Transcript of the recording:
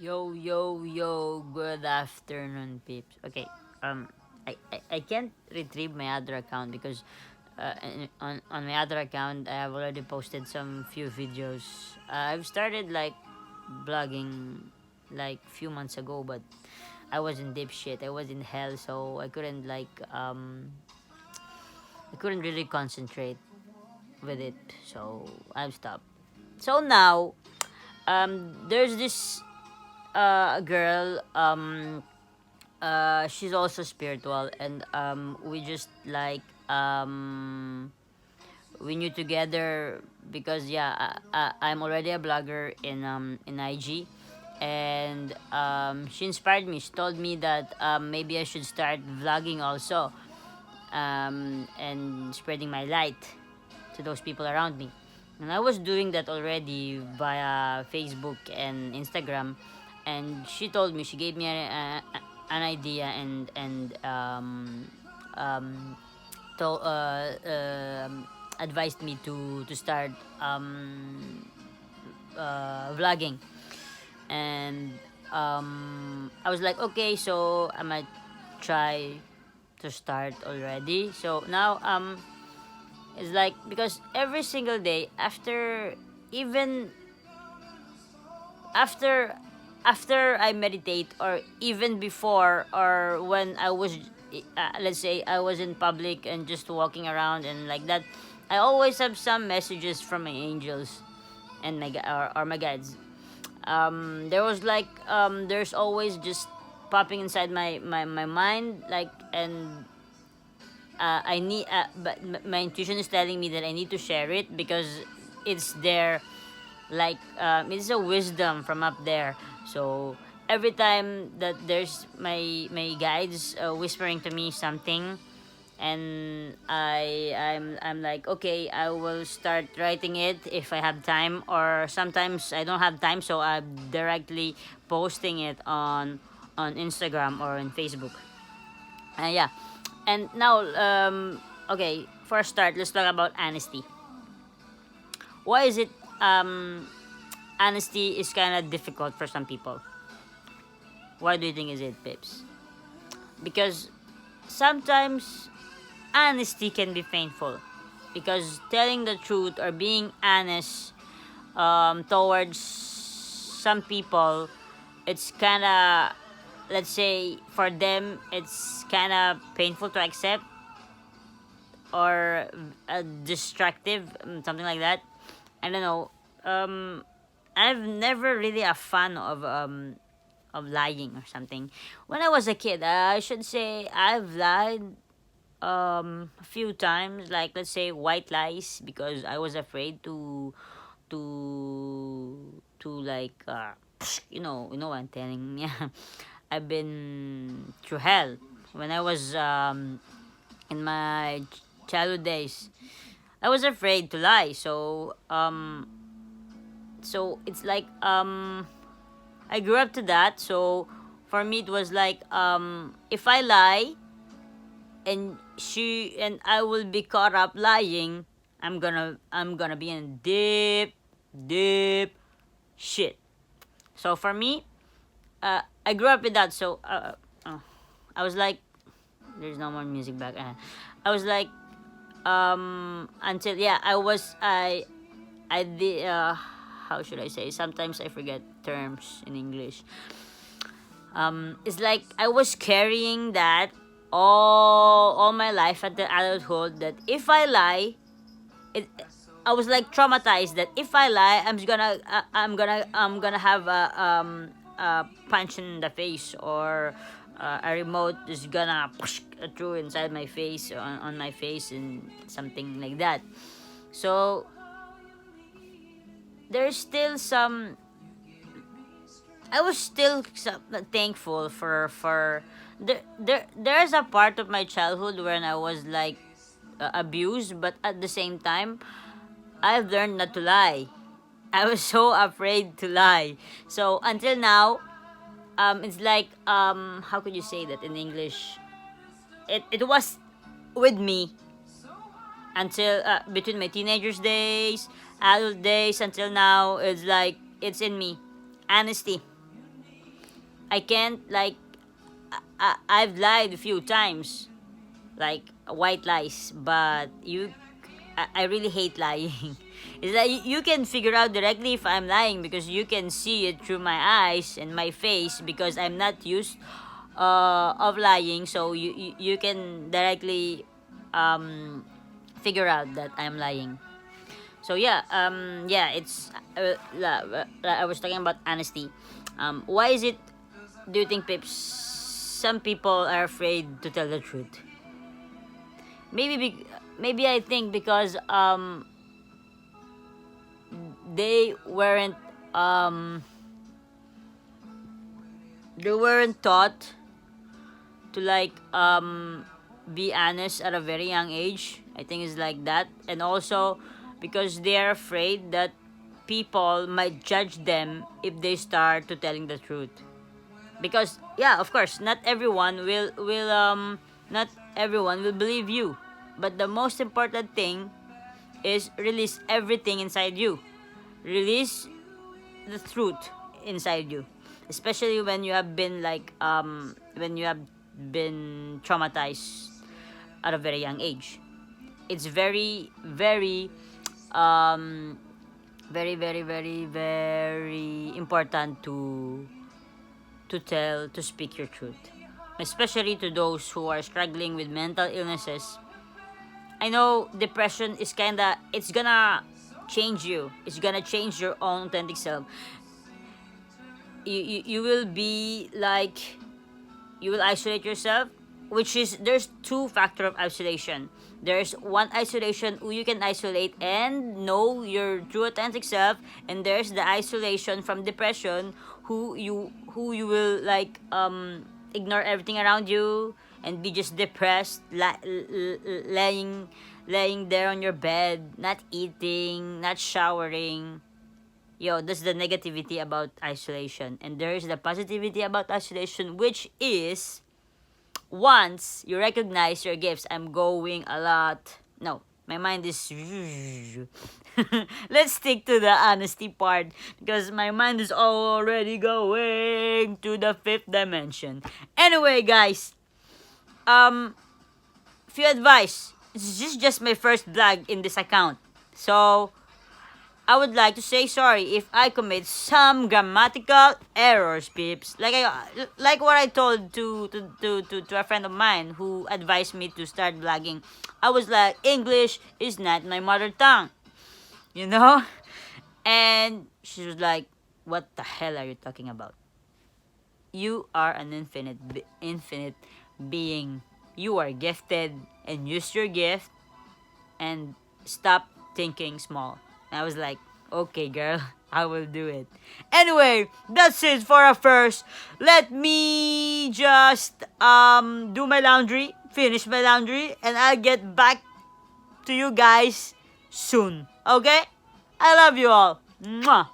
Yo, yo, yo, good afternoon, peeps. Okay, I can't retrieve my other account because on my other account, I have already posted some few videos. I've started like blogging like few months ago, but I was in deep shit. I was in hell, so I couldn't really concentrate with it, so I've stopped. So now, there's this girl, she's also spiritual, and we just we knew together because yeah, I'm already a blogger in IG, and she inspired me. She told me that maybe I should start vlogging also, and spreading my light to those people around me. And I was doing that already via Facebook and Instagram, and she told me, she gave me an idea, and to, advised me to start vlogging. And I was like, okay, so I might try to start already. So now it's like, because every single day, even after after I meditate, or even before, or when I was, let's say I was in public and just walking around and like that, I always have some messages from my angels and or my guides. There was like, there's always just popping inside my mind, like, and I need, but my intuition is telling me that I need to share it because it's there, like, it's a wisdom from up there. So every time that there's my guides whispering to me something, and I'm like, okay, I will start writing it if I have time, or sometimes I don't have time, so I'm directly posting it on Instagram or on Facebook. Yeah. And now, okay, for a start, let's talk about honesty. Why is it, um, honesty is kind of difficult for some people? Why do you think is it, Pips? Because sometimes honesty can be painful. Because telling the truth or being honest, towards some people, it's kind of, let's say, for them, it's kind of painful to accept, or distractive, something like that. I don't know. I've never really a fan of lying or something. When I was a kid, I should say I've lied a few times, like, let's say, white lies, because I was afraid to like, you know what I'm telling. Yeah, I've been through hell when I was in my childhood days. I was afraid to lie, so it's like, I grew up to that. So for me, it was like, if I lie, and I will be caught up lying, I'm gonna be in deep shit. So for me, I grew up with that. So I was like, there's no more music back. I was like, until, yeah, I did, how should I say? Sometimes I forget terms in English. It's like I was carrying that all my life at the adulthood, that if I lie, it I was like traumatized that if I lie, I'm gonna have a punch in the face, or a remote is gonna push through inside my face, on my face, and something like that. So there's still some, I was still thankful for there's a part of my childhood when I was like, abused, but at the same time, I've learned not to lie. I was so afraid to lie. So until now, it's like, how could you say that in English? It was with me until, between my teenagers days, adult days, until now. It's like it's in me. Honesty. I can't like I've lied a few times, like white lies, but I really hate lying. It's like you can figure out directly if I'm lying because you can see it through my eyes and my face because I'm not used of lying. So you can directly um, figure out that I'm lying. So yeah, yeah, it's I was talking about honesty. Why is it? Do you think, Pips? Some people are afraid to tell the truth. Maybe maybe I think because they weren't um they weren't taught to like be honest at a very young age. I think it's like that, and also because they're afraid that people might judge them if they start to telling the truth. Because yeah, of course, not everyone will believe you, but the most important thing is release everything inside you. Release the truth inside you, especially when you have been like when you have been traumatized at a very young age. It's um very important to speak your truth, especially to those who are struggling with mental illnesses. I know depression is kinda, it's gonna change you. It's gonna change your own authentic self. You will be like, you will isolate yourself, which is, there's two factor of isolation. There's one isolation who you can isolate and know your true authentic self, and there's the isolation from depression who you will like ignore everything around you and be just depressed, laying there on your bed, not eating, not showering. Yo, that's the negativity about isolation. And there is the positivity about isolation, which is once you recognize your gifts. I'm going a lot. No, my mind is. Let's stick to the honesty part because my mind is already going to the fifth dimension. Anyway, guys, um, few advice. This is just my first vlog in this account, so I would like to say sorry if I commit some grammatical errors, peeps. Like what I told to a friend of mine who advised me to start vlogging. I was like, English is not my mother tongue, you know? And she was like, what the hell are you talking about? You are an infinite being. You are gifted and use your gift and stop thinking small. And I was like, okay, girl, I will do it. Anyway, that's it for a first. Let me just do my laundry, finish my laundry, and I'll get back to you guys soon. Okay? I love you all. Mwah.